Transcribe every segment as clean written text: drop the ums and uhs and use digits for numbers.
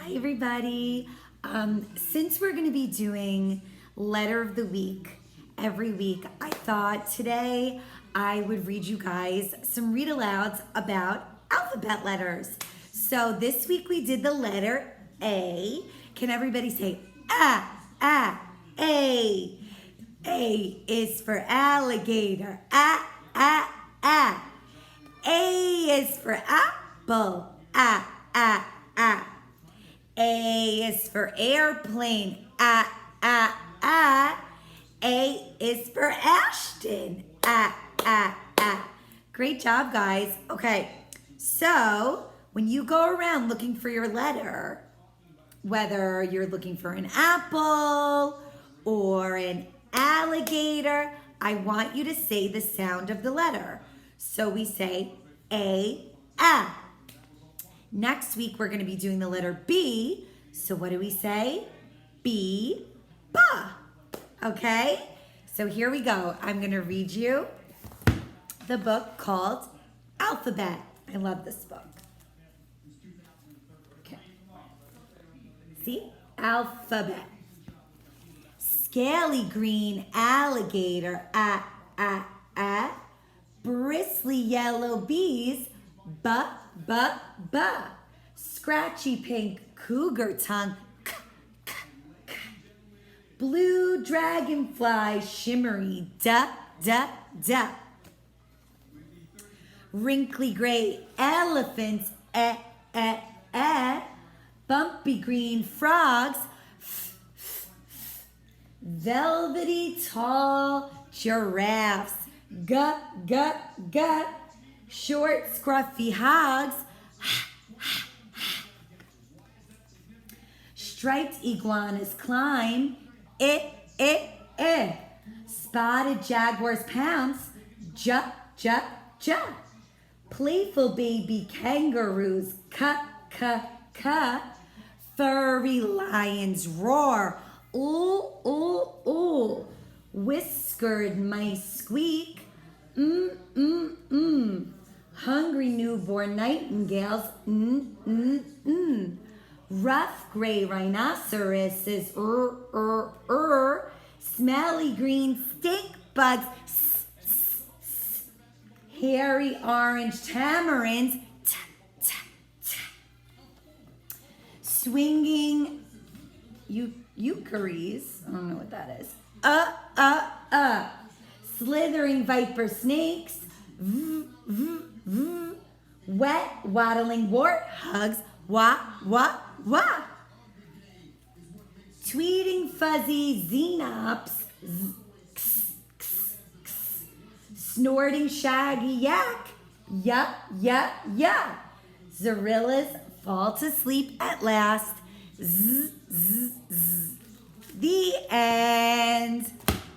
Hi everybody. Since we're going to be doing letter of the week every week, I thought today I would read you guys some read alouds about alphabet letters. So this week we did the letter A. Can everybody say A? A. A is for alligator. A. A is for apple. A. A is for airplane. A is for Ashton. Great job, guys. Okay, so when you go around looking for your letter, whether you're looking for an apple or an alligator, I want you to say the sound of the letter. So we say A. Next week, we're going to be doing the letter B. So what do we say? B, ba. Okay? So here we go. I'm going to read you the book called Alphabet. I love this book. Okay. See? Alphabet. Scaly green alligator, bristly yellow bees, ba. Scratchy pink cougar tongue, blue dragonfly shimmery, da. Wrinkly gray elephants, bumpy green frogs, velvety tall giraffes, short scruffy hogs, striped iguanas climb, spotted jaguars pounce, ja. Playful baby kangaroos, furry lions roar, ooh. Whiskered mice squeak, hungry newborn nightingales, rough gray rhinoceroses, smelly green stink bugs, hairy orange tamarins, swinging eucaries, I don't know what that is, slithering viper snakes, wet waddling warthogs, wah. Tweeting fuzzy xenops, snorting shaggy yak, yeah. Zorillas fall to sleep at last, The end.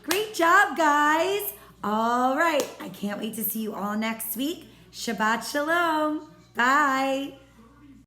Great job, guys. All right, I can't wait to see you all next week. Shabbat shalom. Bye.